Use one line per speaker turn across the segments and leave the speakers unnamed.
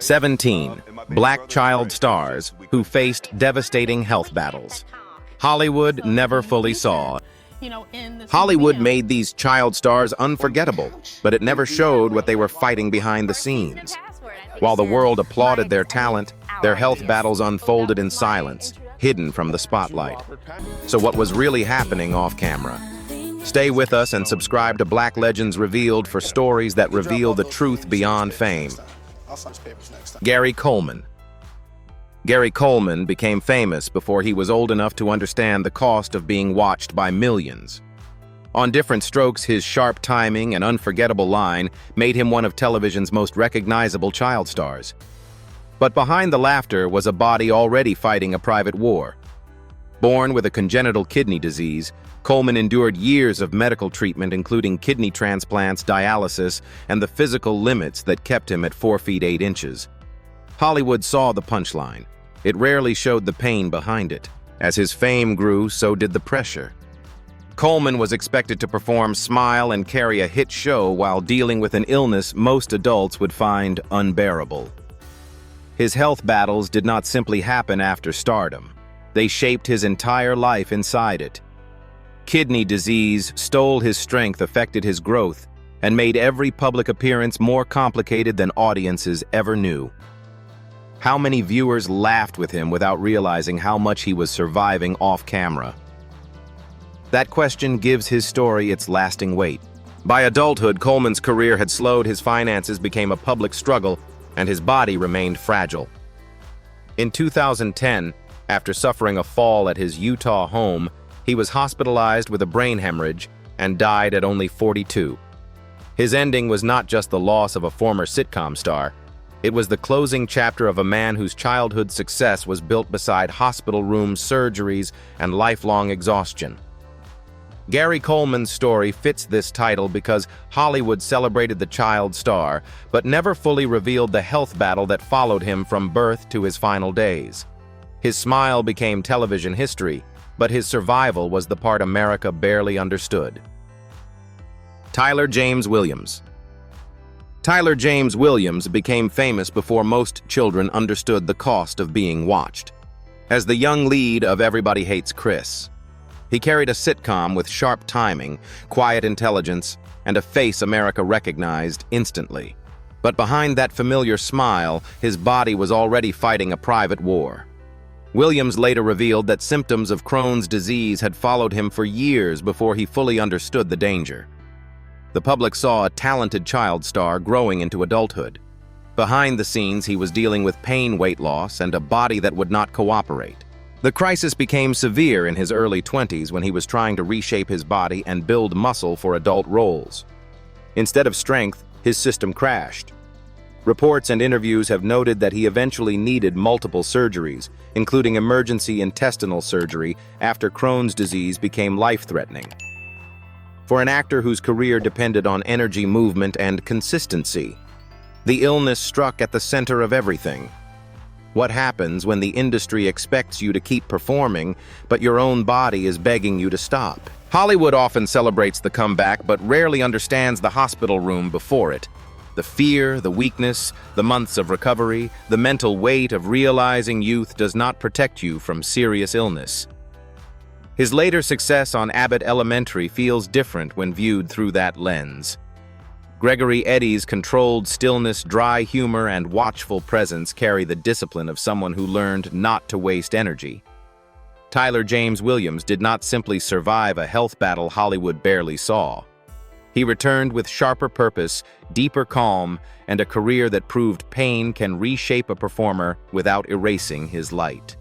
17 Black child stars who faced devastating health battles. Hollywood never fully saw. Hollywood made these child stars unforgettable, but it never showed what they were fighting behind the scenes. While the world applauded their talent, their health battles unfolded in silence, hidden from the spotlight. So what was really happening off camera? Stay with us and subscribe to Black Legends Revealed for stories that reveal the truth beyond fame. Gary Coleman. Gary Coleman became famous before he was old enough to understand the cost of being watched by millions. On Different Strokes, his sharp timing and unforgettable line made him one of television's most recognizable child stars. But behind the laughter was a body already fighting a private war. Born with a congenital kidney disease, Coleman endured years of medical treatment, including kidney transplants, dialysis, and the physical limits that kept him at 4 feet 8 inches. Hollywood saw the punchline. It rarely showed the pain behind it. As his fame grew, so did the pressure. Coleman was expected to perform Smile and carry a hit show while dealing with an illness most adults would find unbearable. His health battles did not simply happen after stardom. They shaped his entire life inside it. Kidney disease stole his strength, affected his growth, and made every public appearance more complicated than audiences ever knew. How many viewers laughed with him without realizing how much he was surviving off camera? That question gives his story its lasting weight. By adulthood, Coleman's career had slowed, his finances became a public struggle, and his body remained fragile. In 2010, after suffering a fall at his Utah home, he was hospitalized with a brain hemorrhage and died at only 42. His ending was not just the loss of a former sitcom star. It was the closing chapter of a man whose childhood success was built beside hospital rooms, surgeries, and lifelong exhaustion. Gary Coleman's story fits this title because Hollywood celebrated the child star, but never fully revealed the health battle that followed him from birth to his final days. His smile became television history, but his survival was the part America barely understood. Tyler James Williams. Tyler James Williams became famous before most children understood the cost of being watched. As the young lead of Everybody Hates Chris, he carried a sitcom with sharp timing, quiet intelligence, and a face America recognized instantly. But behind that familiar smile, his body was already fighting a private war. Williams later revealed that symptoms of Crohn's disease had followed him for years before he fully understood the danger. The public saw a talented child star growing into adulthood. Behind the scenes, he was dealing with pain, weight loss, and a body that would not cooperate. The crisis became severe in his early 20s when he was trying to reshape his body and build muscle for adult roles. Instead of strength, his system crashed. Reports and interviews have noted that he eventually needed multiple surgeries, including emergency intestinal surgery after Crohn's disease became life-threatening. For an actor whose career depended on energy, movement, and consistency, the illness struck at the center of everything. What happens when the industry expects you to keep performing, but your own body is begging you to stop? Hollywood often celebrates the comeback, but rarely understands the hospital room before it. The fear, the weakness, the months of recovery, the mental weight of realizing youth does not protect you from serious illness. His later success on Abbott Elementary feels different when viewed through that lens. Gregory Eddy's controlled stillness, dry humor, and watchful presence carry the discipline of someone who learned not to waste energy. Tyler James Williams did not simply survive a health battle Hollywood barely saw. He returned with sharper purpose, deeper calm, and a career that proved pain can reshape a performer without erasing his light.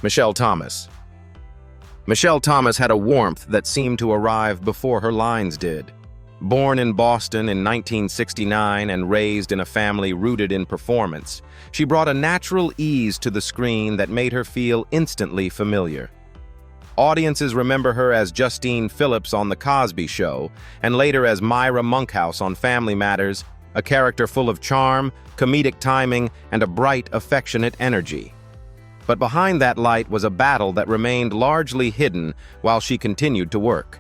Michelle Thomas. Michelle Thomas had a warmth that seemed to arrive before her lines did. Born in Boston in 1969 and raised in a family rooted in performance, she brought a natural ease to the screen that made her feel instantly familiar. Audiences remember her as Justine Phillips on The Cosby Show, and later as Myra Monkhouse on Family Matters, a character full of charm, comedic timing, and a bright, affectionate energy. But behind that light was a battle that remained largely hidden while she continued to work.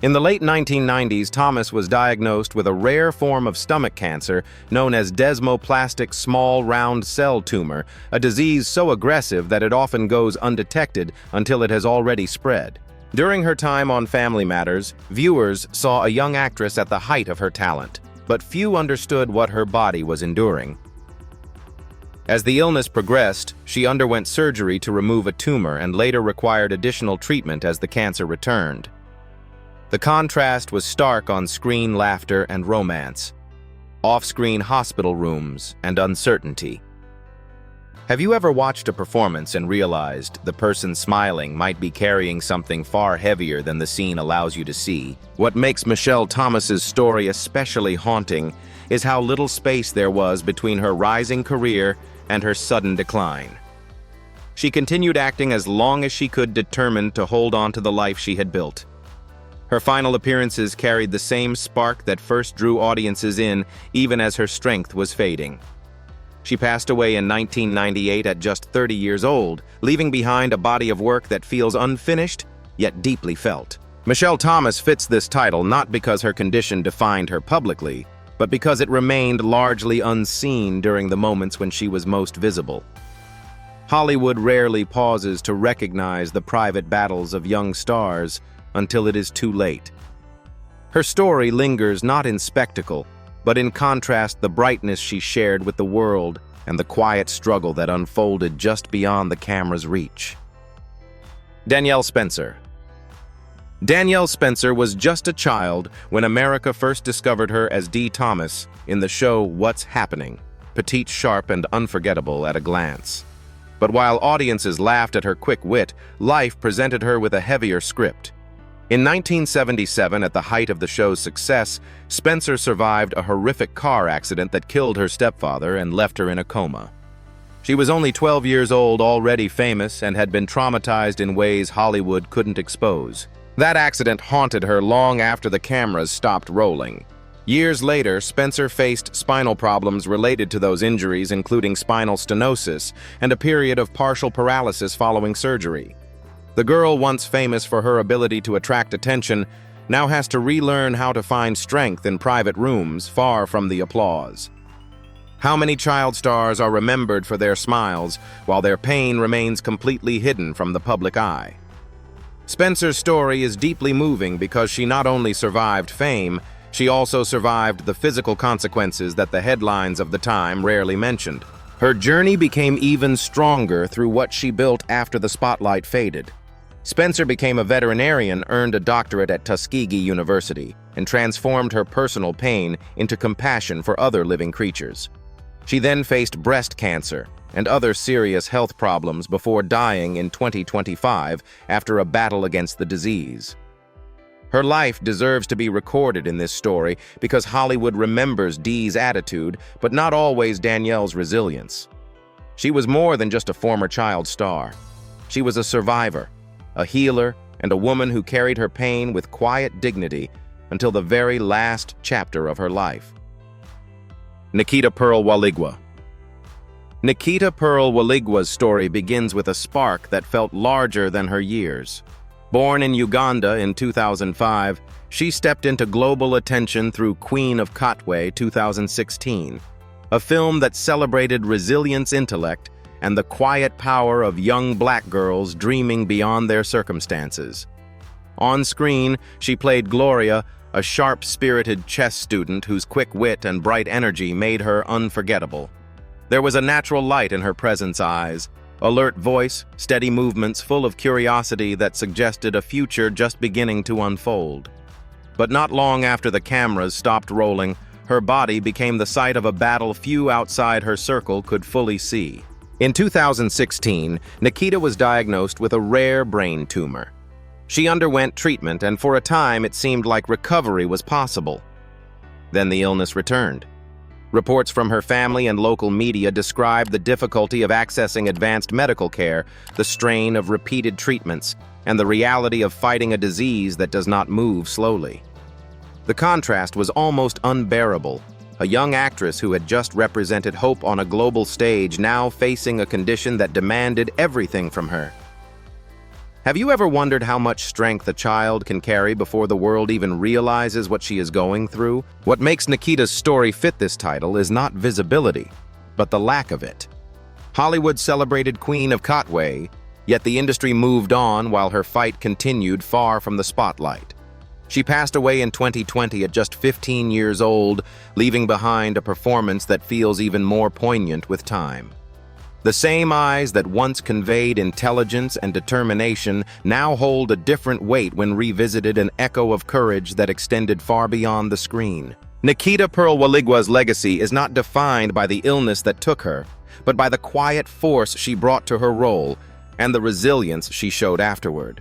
In the late 1990s, Thomas was diagnosed with a rare form of stomach cancer known as desmoplastic small round cell tumor, a disease so aggressive that it often goes undetected until it has already spread. During her time on Family Matters, viewers saw a young actress at the height of her talent, but few understood what her body was enduring. As the illness progressed, she underwent surgery to remove a tumor and later required additional treatment as the cancer returned. The contrast was stark: on-screen laughter and romance, off-screen hospital rooms and uncertainty. Have you ever watched a performance and realized the person smiling might be carrying something far heavier than the scene allows you to see? What makes Michelle Thomas's story especially haunting is how little space there was between her rising career and her sudden decline. She continued acting as long as she could, determined to hold on to the life she had built. Her final appearances carried the same spark that first drew audiences in, even as her strength was fading. She passed away in 1998 at just 30 years old, leaving behind a body of work that feels unfinished, yet deeply felt. Michelle Thomas fits this title not because her condition defined her publicly, but because it remained largely unseen during the moments when she was most visible. Hollywood rarely pauses to recognize the private battles of young stars until it is too late. Her story lingers not in spectacle, but in contrast the brightness she shared with the world and the quiet struggle that unfolded just beyond the camera's reach. Danielle Spencer. Danielle Spencer was just a child when America first discovered her as Dee Thomas in the show What's Happening, petite, sharp, and unforgettable at a glance. But while audiences laughed at her quick wit, life presented her with a heavier script. In 1977, at the height of the show's success, Spencer survived a horrific car accident that killed her stepfather and left her in a coma. She was only 12 years old, already famous, and had been traumatized in ways Hollywood couldn't expose. That accident haunted her long after the cameras stopped rolling. Years later, Spencer faced spinal problems related to those injuries, including spinal stenosis and a period of partial paralysis following surgery. The girl, once famous for her ability to attract attention, now has to relearn how to find strength in private rooms far from the applause. How many child stars are remembered for their smiles, while their pain remains completely hidden from the public eye? Spencer's story is deeply moving because she not only survived fame, she also survived the physical consequences that the headlines of the time rarely mentioned. Her journey became even stronger through what she built after the spotlight faded. Spencer became a veterinarian, earned a doctorate at Tuskegee University, and transformed her personal pain into compassion for other living creatures. She then faced breast cancer and other serious health problems before dying in 2025 after a battle against the disease. Her life deserves to be recorded in this story because Hollywood remembers Dee's attitude, but not always Danielle's resilience. She was more than just a former child star. She was a survivor, a healer, and a woman who carried her pain with quiet dignity until the very last chapter of her life. Nikita Pearl Waligwa. Nikita Pearl Waligwa's story begins with a spark that felt larger than her years. Born in Uganda in 2005, she stepped into global attention through Queen of Katwe 2016, a film that celebrated resilience, intellect, and the quiet power of young black girls dreaming beyond their circumstances. On screen, she played Gloria, a sharp-spirited chess student whose quick wit and bright energy made her unforgettable. There was a natural light in her presence eyes, alert voice, steady movements full of curiosity that suggested a future just beginning to unfold. But not long after the cameras stopped rolling, her body became the site of a battle few outside her circle could fully see. In 2016, Nikita was diagnosed with a rare brain tumor. She underwent treatment, and for a time it seemed like recovery was possible. Then the illness returned. Reports from her family and local media described the difficulty of accessing advanced medical care, the strain of repeated treatments, and the reality of fighting a disease that does not move slowly. The contrast was almost unbearable. A young actress who had just represented hope on a global stage now facing a condition that demanded everything from her. Have you ever wondered how much strength a child can carry before the world even realizes what she is going through? What makes Nikita's story fit this title is not visibility, but the lack of it. Hollywood celebrated Queen of Katwe, yet the industry moved on while her fight continued far from the spotlight. She passed away in 2020 at just 15 years old, leaving behind a performance that feels even more poignant with time. The same eyes that once conveyed intelligence and determination now hold a different weight when revisited, an echo of courage that extended far beyond the screen. Nikita Pearl Waligwa's legacy is not defined by the illness that took her, but by the quiet force she brought to her role and the resilience she showed afterward.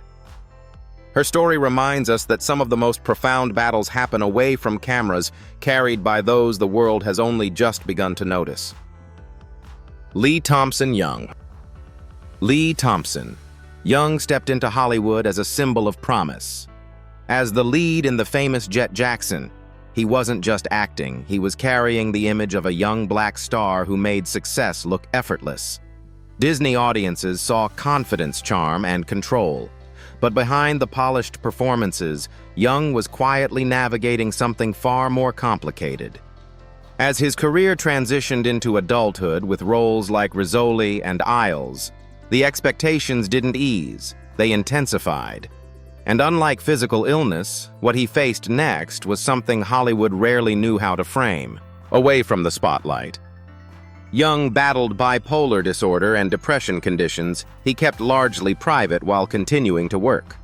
Her story reminds us that some of the most profound battles happen away from cameras, carried by those the world has only just begun to notice. Thompson Young. Thompson Young stepped into Hollywood as a symbol of promise. As the lead in the famous Jet Jackson, he wasn't just acting, he was carrying the image of a young black star who made success look effortless. Disney audiences saw confidence, charm, and control. But behind the polished performances, Young was quietly navigating something far more complicated. As his career transitioned into adulthood with roles like Rizzoli and Isles, the expectations didn't ease, they intensified. And unlike physical illness, what he faced next was something Hollywood rarely knew how to frame, away from the spotlight. Young battled bipolar disorder and depression conditions he kept largely private while continuing to work.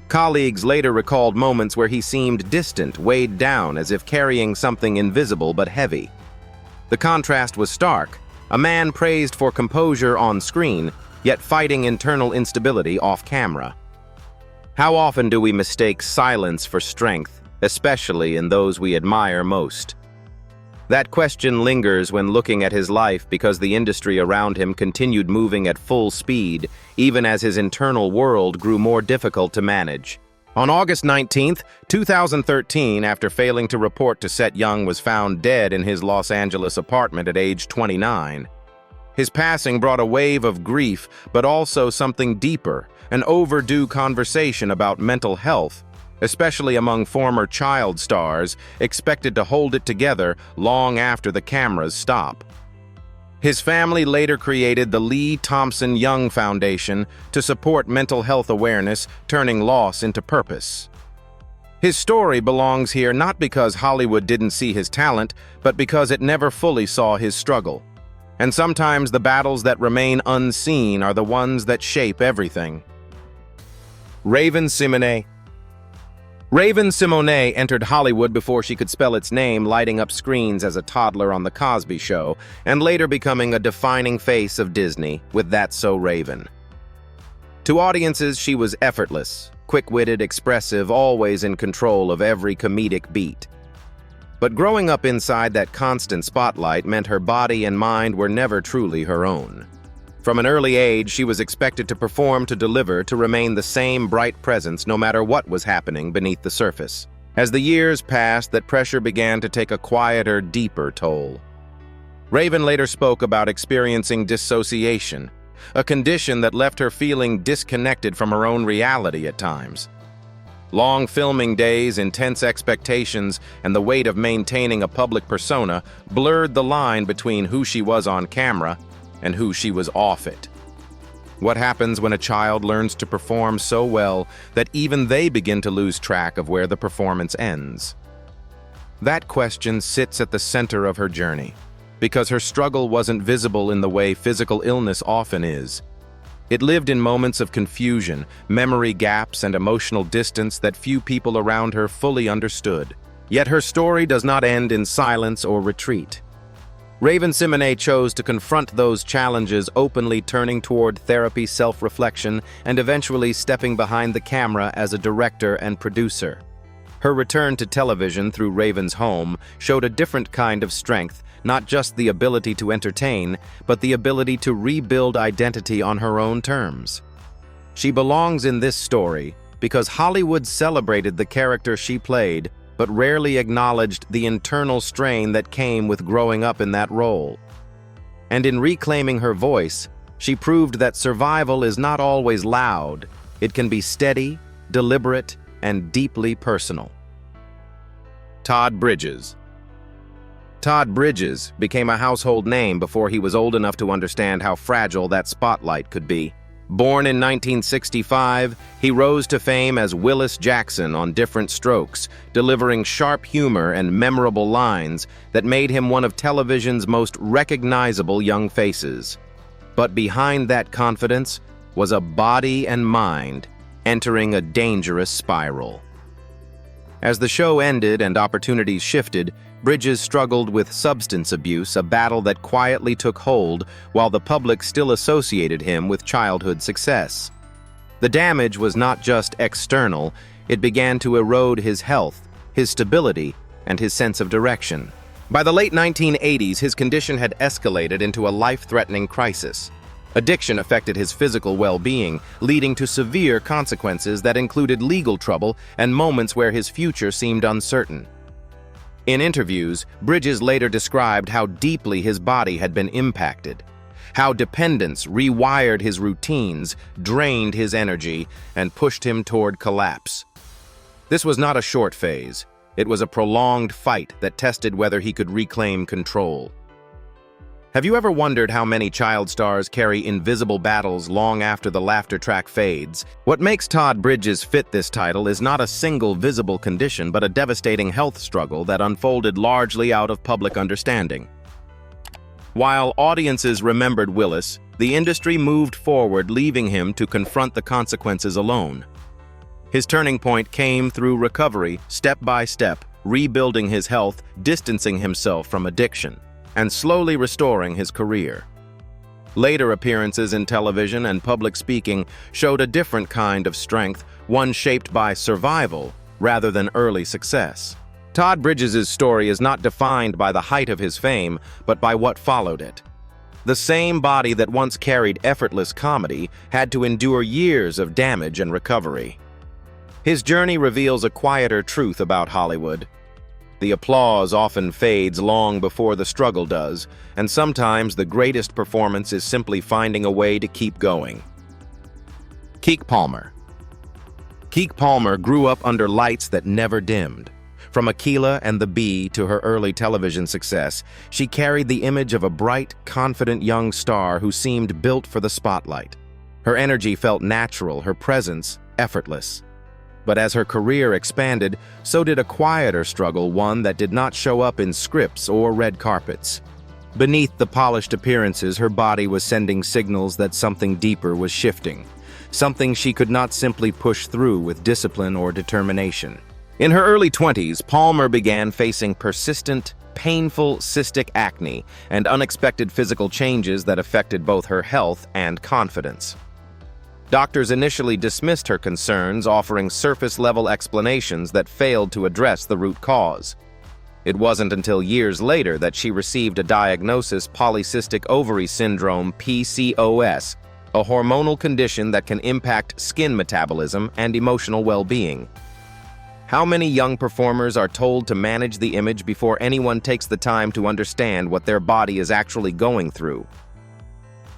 Colleagues later recalled moments where he seemed distant, weighed down as if carrying something invisible but heavy. The contrast was stark, a man praised for composure on screen, yet fighting internal instability off camera. How often do we mistake silence for strength, especially in those we admire most? That question lingers when looking at his life because the industry around him continued moving at full speed, even as his internal world grew more difficult to manage. On August 19, 2013, after failing to report to set, Young was found dead in his Los Angeles apartment at age 29. His passing brought a wave of grief, but also something deeper, an overdue conversation about mental health, especially among former child stars expected to hold it together long after the cameras stop. His family later created the Thompson Young Foundation to support mental health awareness, turning loss into purpose. His story belongs here not because Hollywood didn't see his talent, but because it never fully saw his struggle. And sometimes the battles that remain unseen are the ones that shape everything. Raven-Symoné. Raven-Symoné entered Hollywood before she could spell its name, lighting up screens as a toddler on The Cosby Show, and later becoming a defining face of Disney with That's So Raven. To audiences, she was effortless, quick-witted, expressive, always in control of every comedic beat. But growing up inside that constant spotlight meant her body and mind were never truly her own. From an early age, she was expected to perform, to deliver, to remain the same bright presence no matter what was happening beneath the surface. As the years passed, that pressure began to take a quieter, deeper toll. Raven later spoke about experiencing dissociation, a condition that left her feeling disconnected from her own reality at times. Long filming days, intense expectations, and the weight of maintaining a public persona blurred the line between who she was on camera and who she was off it. What happens when a child learns to perform so well that even they begin to lose track of where the performance ends? That question sits at the center of her journey, because her struggle wasn't visible in the way physical illness often is. It lived in moments of confusion, memory gaps, and emotional distance that few people around her fully understood. Yet her story does not end in silence or retreat. Raven-Symoné chose to confront those challenges openly, turning toward therapy, self-reflection, and eventually stepping behind the camera as a director and producer. Her return to television through Raven's Home showed a different kind of strength, not just the ability to entertain, but the ability to rebuild identity on her own terms. She belongs in this story because Hollywood celebrated the character she played, but rarely acknowledged the internal strain that came with growing up in that role. And in reclaiming her voice, she proved that survival is not always loud, It can be steady, deliberate, and deeply personal. Todd Bridges. Todd Bridges became a household name before he was old enough to understand how fragile that spotlight could be. Born in 1965, he rose to fame as Willis Jackson on Different Strokes, delivering sharp humor and memorable lines that made him one of television's most recognizable young faces. But behind that confidence was a body and mind entering a dangerous spiral. As the show ended and opportunities shifted, Bridges struggled with substance abuse, a battle that quietly took hold while the public still associated him with childhood success. The damage was not just external, it began to erode his health, his stability, and his sense of direction. By the late 1980s, his condition had escalated into a life-threatening crisis. Addiction affected his physical well-being, leading to severe consequences that included legal trouble and moments where his future seemed uncertain. In interviews, Bridges later described how deeply his body had been impacted, how dependence rewired his routines, drained his energy, and pushed him toward collapse. This was not a short phase. It was a prolonged fight that tested whether he could reclaim control. Have you ever wondered how many child stars carry invisible battles long after the laughter track fades? What makes Todd Bridges fit this title is not a single visible condition, but a devastating health struggle that unfolded largely out of public understanding. While audiences remembered Willis, the industry moved forward, leaving him to confront the consequences alone. His turning point came through recovery, step by step, rebuilding his health, distancing himself from addiction, and slowly restoring his career. Later appearances in television and public speaking showed a different kind of strength, one shaped by survival rather than early success. Todd Bridges' story is not defined by the height of his fame, but by what followed it. The same body that once carried effortless comedy had to endure years of damage and recovery. His journey reveals a quieter truth about Hollywood. The applause often fades long before the struggle does, and sometimes the greatest performance is simply finding a way to keep going. Keke Palmer. Keke Palmer grew up under lights that never dimmed. From Akeelah and the Bee to her early television success, she carried the image of a bright, confident young star who seemed built for the spotlight. Her energy felt natural, her presence effortless. But as her career expanded, so did a quieter struggle, one that did not show up in scripts or red carpets. Beneath the polished appearances, her body was sending signals that something deeper was shifting, something she could not simply push through with discipline or determination. In her early 20s, Palmer began facing persistent, painful cystic acne and unexpected physical changes that affected both her health and confidence. Doctors initially dismissed her concerns, offering surface-level explanations that failed to address the root cause. It wasn't until years later that she received a diagnosis: polycystic ovary syndrome, PCOS, a hormonal condition that can impact skin metabolism and emotional well-being. How many young performers are told to manage the image before anyone takes the time to understand what their body is actually going through?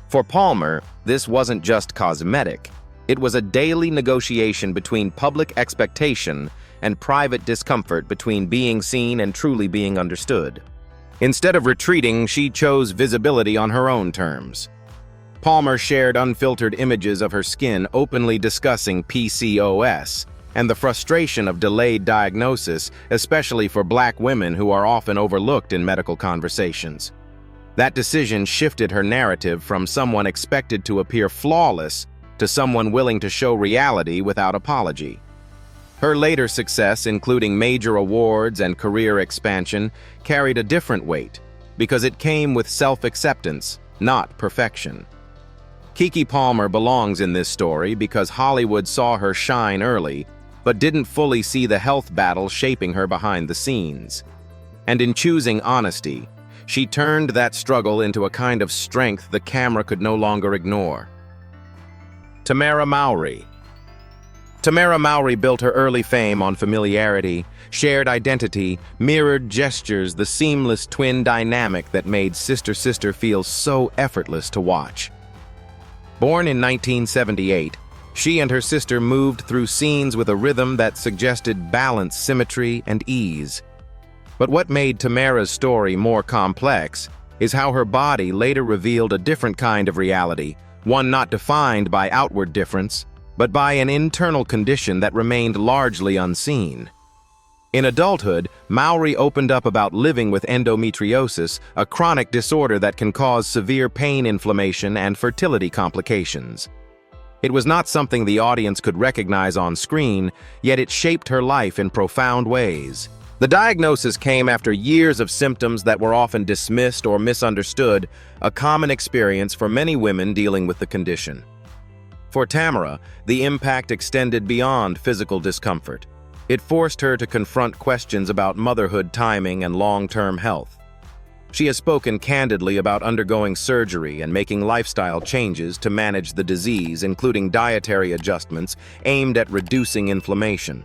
For Palmer, this wasn't just cosmetic. It was a daily negotiation between public expectation and private discomfort, between being seen and truly being understood. Instead of retreating, she chose visibility on her own terms. Palmer shared unfiltered images of her skin, openly discussing PCOS and the frustration of delayed diagnosis, especially for Black women who are often overlooked in medical conversations. That decision shifted her narrative from someone expected to appear flawless to someone willing to show reality without apology. Her later success, including major awards and career expansion, carried a different weight because it came with self-acceptance, not perfection. Keke Palmer belongs in this story because Hollywood saw her shine early, but didn't fully see the health battle shaping her behind the scenes. And in choosing honesty, she turned that struggle into a kind of strength the camera could no longer ignore. Tamera Mowry. Tamera Mowry built her early fame on familiarity, shared identity, mirrored gestures, the seamless twin dynamic that made Sister Sister feel so effortless to watch. Born in 1978, She and her sister moved through scenes with a rhythm that suggested balance, symmetry, and ease. But what made Tamera's story more complex is how her body later revealed a different kind of reality, one not defined by outward difference, but by an internal condition that remained largely unseen. In adulthood, Mowry opened up about living with endometriosis, a chronic disorder that can cause severe pain, inflammation, and fertility complications. It was not something the audience could recognize on screen, yet it shaped her life in profound ways. The diagnosis came after years of symptoms that were often dismissed or misunderstood, a common experience for many women dealing with the condition. For Tamera, the impact extended beyond physical discomfort. It forced her to confront questions about motherhood timing and long-term health. She has spoken candidly about undergoing surgery and making lifestyle changes to manage the disease, including dietary adjustments aimed at reducing inflammation.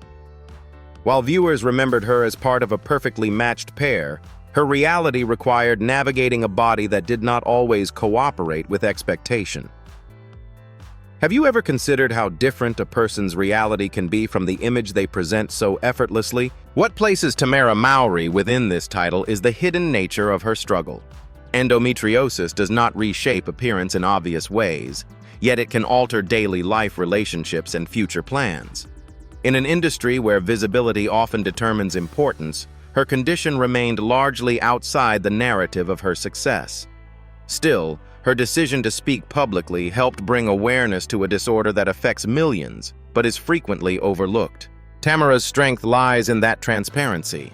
While viewers remembered her as part of a perfectly matched pair, her reality required navigating a body that did not always cooperate with expectation. Have you ever considered how different a person's reality can be from the image they present so effortlessly? What places Tamera Mowry within this title is the hidden nature of her struggle. Endometriosis does not reshape appearance in obvious ways, yet it can alter daily life, relationships, and future plans. In an industry where visibility often determines importance, her condition remained largely outside the narrative of her success. Still, her decision to speak publicly helped bring awareness to a disorder that affects millions, but is frequently overlooked. Tamera's strength lies in that transparency.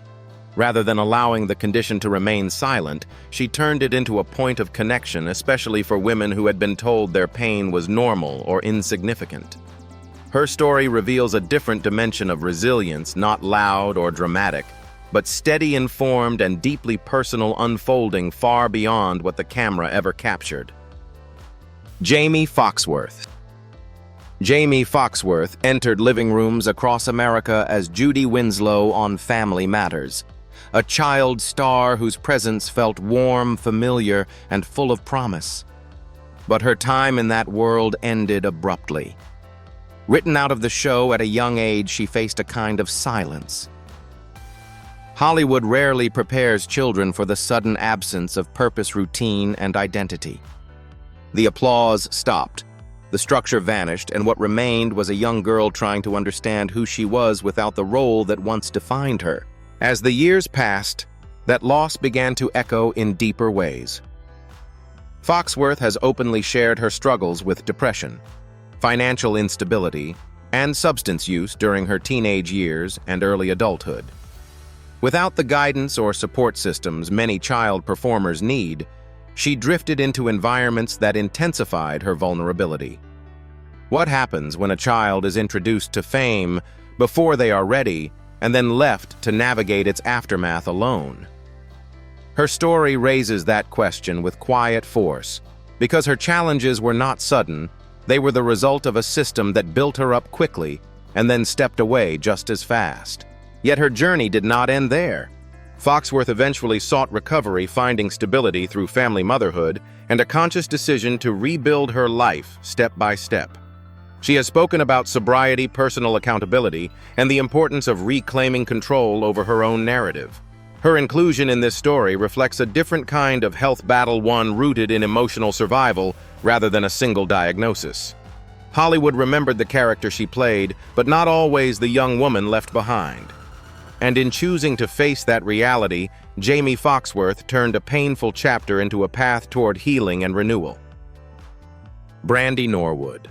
Rather than allowing the condition to remain silent, she turned it into a point of connection, especially for women who had been told their pain was normal or insignificant. Her story reveals a different dimension of resilience, not loud or dramatic, but steady, informed, and deeply personal, unfolding far beyond what the camera ever captured. Jaimee Foxworth. Jaimee Foxworth entered living rooms across America as Judy Winslow on Family Matters, a child star whose presence felt warm, familiar, and full of promise. But her time in that world ended abruptly. Written out of the show at a young age, she faced a kind of silence. Hollywood rarely prepares children for the sudden absence of purpose, routine, and identity. The applause stopped, the structure vanished, and what remained was a young girl trying to understand who she was without the role that once defined her. As the years passed, that loss began to echo in deeper ways. Foxworth has openly shared her struggles with depression, financial instability, and substance use during her teenage years and early adulthood. Without the guidance or support systems many child performers need, she drifted into environments that intensified her vulnerability. What happens when a child is introduced to fame before they are ready and then left to navigate its aftermath alone? Her story raises that question with quiet force, because her challenges were not sudden. They were the result of a system that built her up quickly and then stepped away just as fast. Yet her journey did not end there. Foxworth eventually sought recovery, finding stability through family motherhood and a conscious decision to rebuild her life step by step. She has spoken about sobriety, personal accountability, and the importance of reclaiming control over her own narrative. Her inclusion in this story reflects a different kind of health battle, one rooted in emotional survival rather than a single diagnosis. Hollywood remembered the character she played, but not always the young woman left behind. And in choosing to face that reality, Jaimee Foxworth turned a painful chapter into a path toward healing and renewal. Brandy Norwood.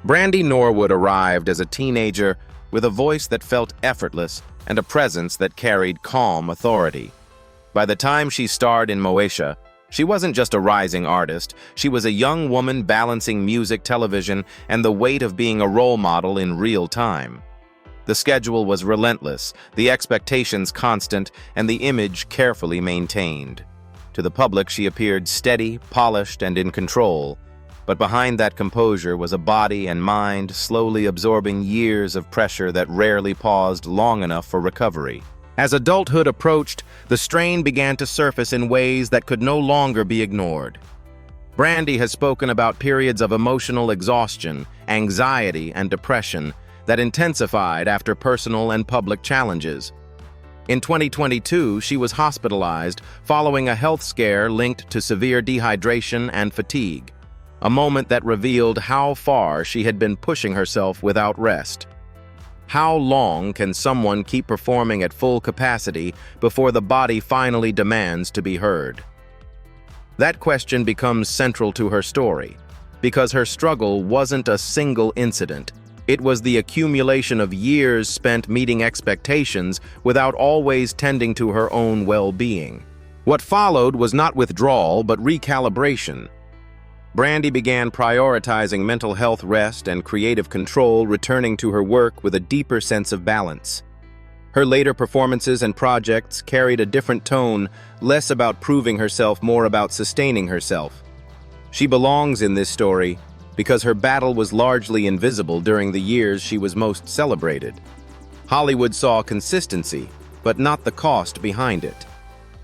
Brandy Norwood arrived as a teenager with a voice that felt effortless and a presence that carried calm authority. By the time she starred in Moesha, she wasn't just a rising artist, she was a young woman balancing music, television, and the weight of being a role model in real time. The schedule was relentless, the expectations constant, and the image carefully maintained. To the public, she appeared steady, polished, and in control. But behind that composure was a body and mind slowly absorbing years of pressure that rarely paused long enough for recovery. As adulthood approached, the strain began to surface in ways that could no longer be ignored. Brandy has spoken about periods of emotional exhaustion, anxiety, and depression that intensified after personal and public challenges. In 2022, she was hospitalized following a health scare linked to severe dehydration and fatigue, a moment that revealed how far she had been pushing herself without rest. How long can someone keep performing at full capacity before the body finally demands to be heard? That question becomes central to her story, because her struggle wasn't a single incident. It was the accumulation of years spent meeting expectations without always tending to her own well-being. What followed was not withdrawal, but recalibration. Brandy began prioritizing mental health, rest, and creative control, returning to her work with a deeper sense of balance. Her later performances and projects carried a different tone, less about proving herself, more about sustaining herself. She belongs in this story because her battle was largely invisible during the years she was most celebrated. Hollywood saw consistency, but not the cost behind it.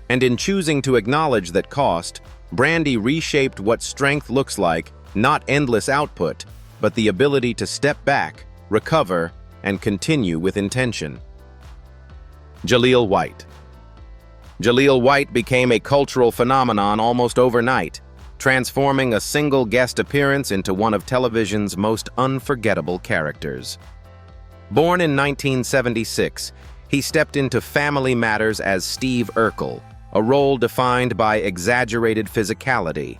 And in choosing to acknowledge that cost, Brandy reshaped what strength looks like, not endless output, but the ability to step back, recover, and continue with intention. Jaleel White. Jaleel White became a cultural phenomenon almost overnight, transforming a single guest appearance into one of television's most unforgettable characters. Born in 1976, he stepped into Family Matters as Steve Urkel, a role defined by exaggerated physicality,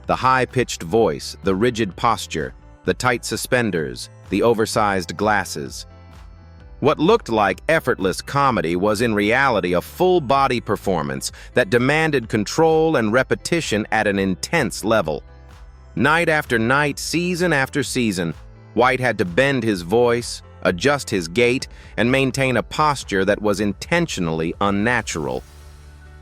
the high-pitched voice, the rigid posture, the tight suspenders, the oversized glasses. What looked like effortless comedy was in reality a full-body performance that demanded control and repetition at an intense level. Night after night, season after season, White had to bend his voice, adjust his gait, and maintain a posture that was intentionally unnatural.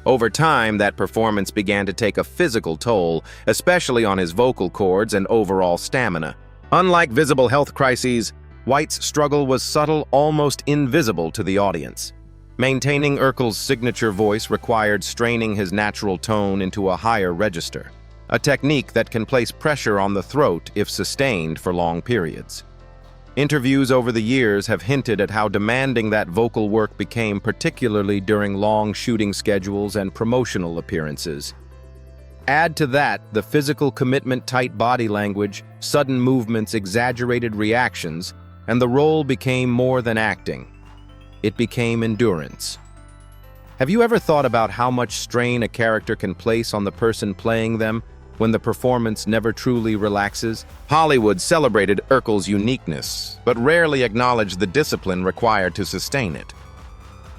Over time, that performance began to take a physical toll, especially on his vocal cords and overall stamina. Unlike visible health crises, White's struggle was subtle, almost invisible to the audience. Maintaining Urkel's signature voice required straining his natural tone into a higher register, a technique that can place pressure on the throat if sustained for long periods. Interviews over the years have hinted at how demanding that vocal work became, particularly during long shooting schedules and promotional appearances. Add to that the physical commitment, tight body language, sudden movements, exaggerated reactions, and the role became more than acting. It became endurance. Have you ever thought about how much strain a character can place on the person playing them when the performance never truly relaxes? Hollywood celebrated Urkel's uniqueness, but rarely acknowledged the discipline required to sustain it.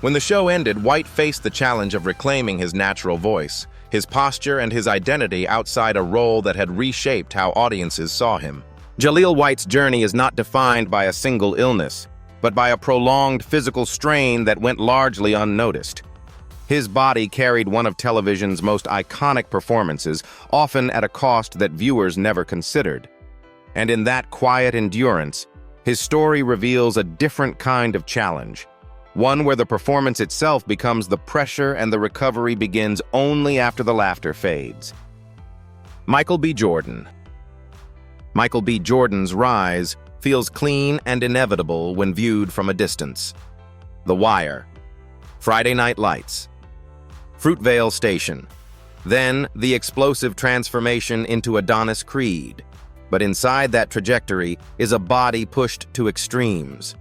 When the show ended, White faced the challenge of reclaiming his natural voice, his posture, and his identity outside a role that had reshaped how audiences saw him. Jaleel White's journey is not defined by a single illness, but by a prolonged physical strain that went largely unnoticed. His body carried one of television's most iconic performances, often at a cost that viewers never considered. And in that quiet endurance, his story reveals a different kind of challenge, one where the performance itself becomes the pressure and the recovery begins only after the laughter fades. Michael B. Jordan. Michael B. Jordan's rise feels clean and inevitable when viewed from a distance. The Wire, Friday Night Lights, Fruitvale Station, then the explosive transformation into Adonis Creed. But inside that trajectory is a body pushed to extremes.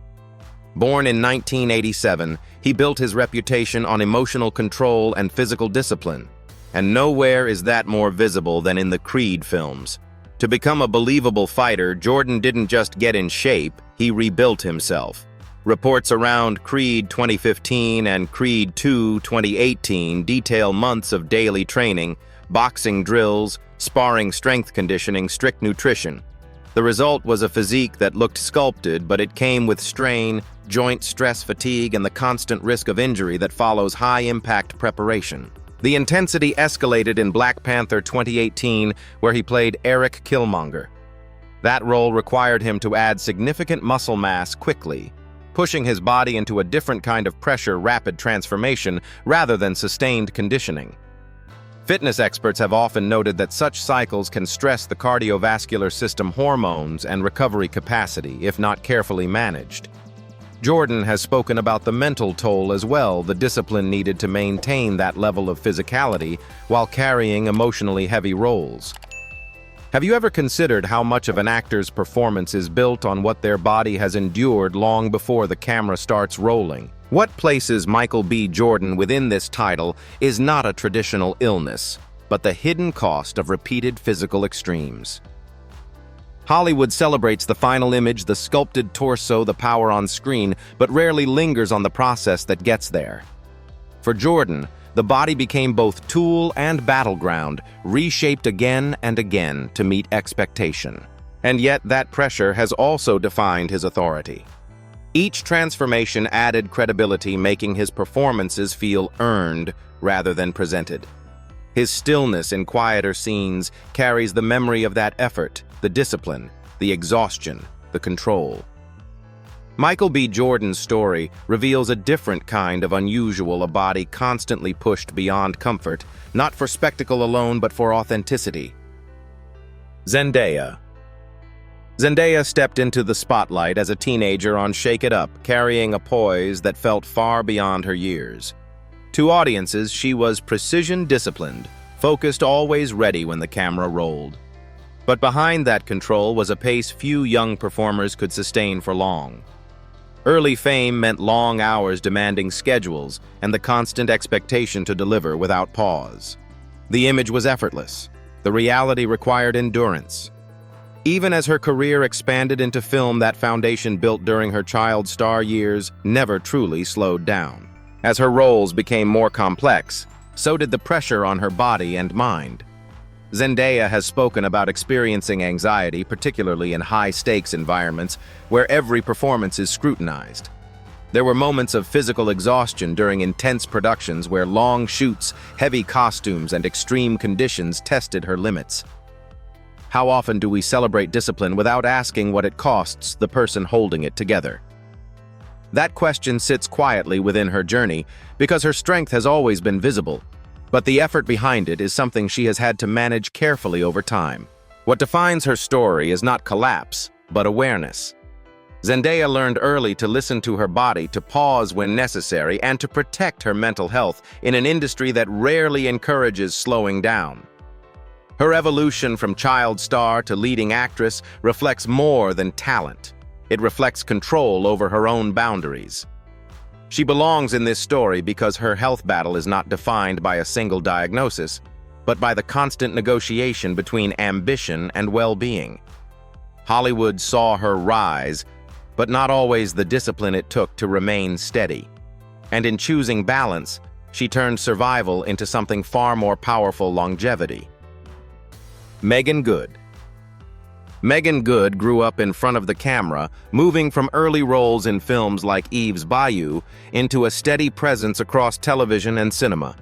Born in 1987, he built his reputation on emotional control and physical discipline, and nowhere is that more visible than in the Creed films. To become a believable fighter, Jordan didn't just get in shape, he rebuilt himself. Reports around Creed 2015 and Creed 2 2018 detail months of daily training, boxing drills, sparring, strength conditioning, strict nutrition. The result was a physique that looked sculpted, but it came with strain, joint stress, fatigue, and the constant risk of injury that follows high-impact preparation. The intensity escalated in Black Panther 2018, where he played Eric Killmonger. That role required him to add significant muscle mass quickly, pushing his body into a different kind of pressure, rapid transformation, rather than sustained conditioning. Fitness experts have often noted that such cycles can stress the cardiovascular system hormones and recovery capacity if not carefully managed. Jordan has spoken about the mental toll as well, the discipline needed to maintain that level of physicality while carrying emotionally heavy roles. Have you ever considered how much of an actor's performance is built on what their body has endured long before the camera starts rolling? What places Michael B. Jordan within this title is not a traditional illness, but the hidden cost of repeated physical extremes. Hollywood celebrates the final image, the sculpted torso, the power on screen, but rarely lingers on the process that gets there. For Jordan, the body became both tool and battleground, reshaped again and again to meet expectation. And yet that pressure has also defined his authority. Each transformation added credibility, making his performances feel earned rather than presented. His stillness in quieter scenes carries the memory of that effort, the discipline, the exhaustion, the control. Michael B. Jordan's story reveals a different kind of unusual, a body constantly pushed beyond comfort, not for spectacle alone but for authenticity. Zendaya. Zendaya stepped into the spotlight as a teenager on Shake It Up, carrying a poise that felt far beyond her years. To audiences, she was precision-disciplined, focused, always ready when the camera rolled. But behind that control was a pace few young performers could sustain for long. Early fame meant long hours demanding schedules and the constant expectation to deliver without pause. The image was effortless. The reality required endurance. Even as her career expanded into film, that foundation built during her child star years never truly slowed down. As her roles became more complex, so did the pressure on her body and mind. Zendaya has spoken about experiencing anxiety, particularly in high-stakes environments where every performance is scrutinized. There were moments of physical exhaustion during intense productions where long shoots, heavy costumes, and extreme conditions tested her limits. How often do we celebrate discipline without asking what it costs the person holding it together? That question sits quietly within her journey because her strength has always been visible, but the effort behind it is something she has had to manage carefully over time. What defines her story is not collapse, but awareness. Zendaya learned early to listen to her body, to pause when necessary, and to protect her mental health in an industry that rarely encourages slowing down. Her evolution from child star to leading actress reflects more than talent. It reflects control over her own boundaries. She belongs in this story because her health battle is not defined by a single diagnosis, but by the constant negotiation between ambition and well-being. Hollywood saw her rise, but not always the discipline it took to remain steady. And in choosing balance, she turned survival into something far more powerful: longevity. Meagan Good. Meagan Good grew up in front of the camera, moving from early roles in films like Eve's Bayou into a steady presence across television and cinema.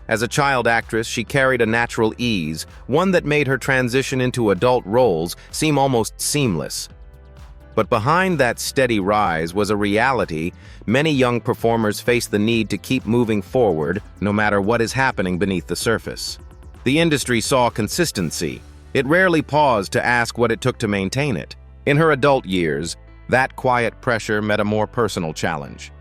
As a child actress, she carried a natural ease, one that made her transition into adult roles seem almost seamless. But behind that steady rise was a reality. Many young performers face the need to keep moving forward, no matter what is happening beneath the surface. The industry saw consistency. It rarely paused to ask what it took to maintain it. In her adult years, that quiet pressure met a more personal challenge.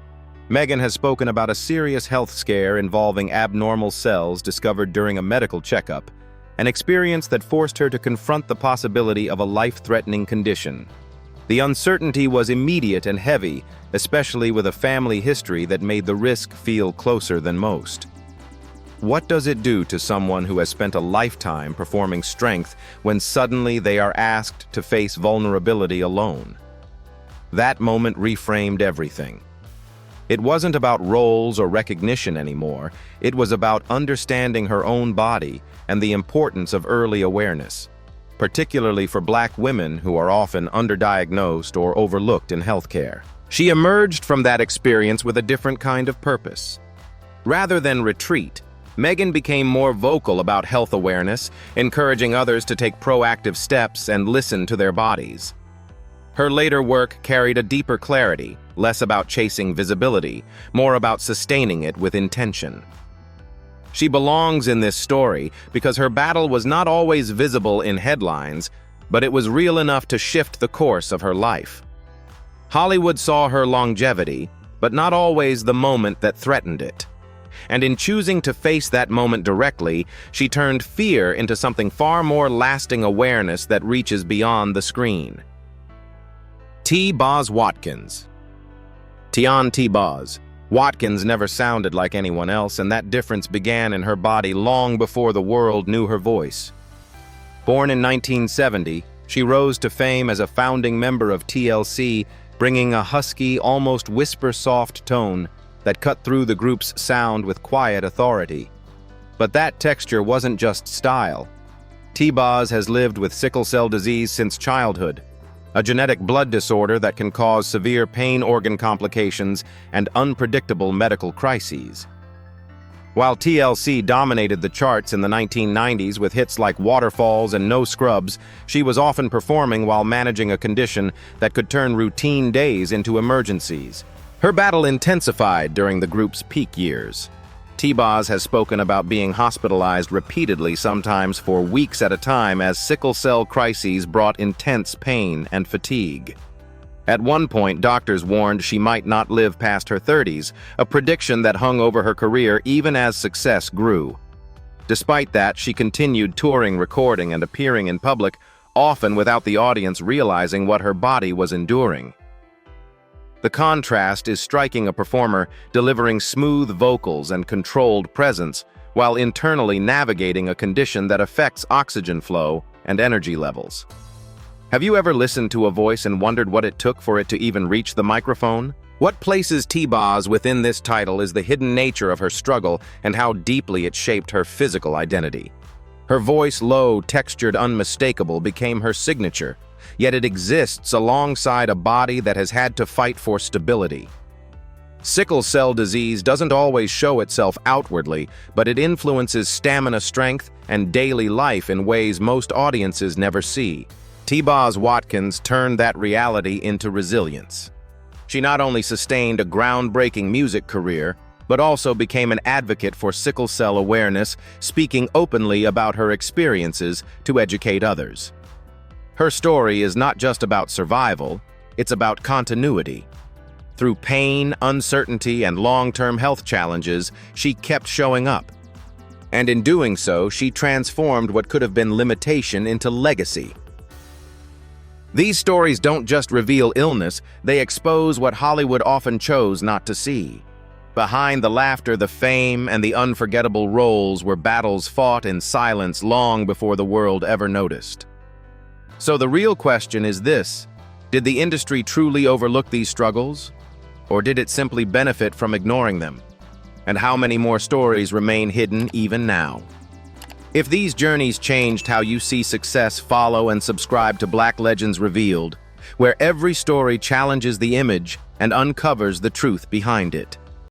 Meagan has spoken about a serious health scare involving abnormal cells discovered during a medical checkup, an experience that forced her to confront the possibility of a life-threatening condition. The uncertainty was immediate and heavy, especially with a family history that made the risk feel closer than most. What does it do to someone who has spent a lifetime performing strength when suddenly they are asked to face vulnerability alone? That moment reframed everything. It wasn't about roles or recognition anymore. It was about understanding her own body and the importance of early awareness, particularly for Black women who are often underdiagnosed or overlooked in healthcare. She emerged from that experience with a different kind of purpose. Rather than retreat, Meagan became more vocal about health awareness, encouraging others to take proactive steps and listen to their bodies. Her later work carried a deeper clarity, less about chasing visibility, more about sustaining it with intention. She belongs in this story because her battle was not always visible in headlines, but it was real enough to shift the course of her life. Hollywood saw her longevity, but not always the moment that threatened it. And in choosing to face that moment directly, she turned fear into something far more lasting: awareness that reaches beyond the screen. T-Boz Watkins. T-Boz Watkins never sounded like anyone else, and that difference began in her body long before the world knew her voice. Born in 1970, she rose to fame as a founding member of TLC, bringing a husky, almost whisper-soft tone that cut through the group's sound with quiet authority. But that texture wasn't just style. T-Boz has lived with sickle cell disease since childhood, a genetic blood disorder that can cause severe pain organ complications and unpredictable medical crises. While TLC dominated the charts in the 1990s with hits like Waterfalls and No Scrubs, she was often performing while managing a condition that could turn routine days into emergencies. Her battle intensified during the group's peak years. T-Boz has spoken about being hospitalized repeatedly, sometimes for weeks at a time, as sickle cell crises brought intense pain and fatigue. At one point, doctors warned she might not live past her 30s, a prediction that hung over her career even as success grew. Despite that, she continued touring, recording, and appearing in public, often without the audience realizing what her body was enduring. The contrast is striking: a performer delivering smooth vocals and controlled presence while internally navigating a condition that affects oxygen flow and energy levels. Have you ever listened to a voice and wondered what it took for it to even reach the microphone? What places T-Boz within this title is the hidden nature of her struggle and how deeply it shaped her physical identity. Her voice, low, textured, unmistakable, became her signature, yet it exists alongside a body that has had to fight for stability. Sickle cell disease doesn't always show itself outwardly, but it influences stamina, strength, and daily life in ways most audiences never see. T-Boz Watkins turned that reality into resilience. She not only sustained a groundbreaking music career, but also became an advocate for sickle cell awareness, speaking openly about her experiences to educate others. Her story is not just about survival, it's about continuity. Through pain, uncertainty, and long-term health challenges, she kept showing up. And in doing so, she transformed what could have been limitation into legacy. These stories don't just reveal illness, they expose what Hollywood often chose not to see. Behind the laughter, the fame, and the unforgettable roles were battles fought in silence long before the world ever noticed. So the real question is this: did the industry truly overlook these struggles? Or did it simply benefit from ignoring them? And how many more stories remain hidden even now? If these journeys changed how you see success, follow and subscribe to Black Legends Revealed, where every story challenges the image and uncovers the truth behind it.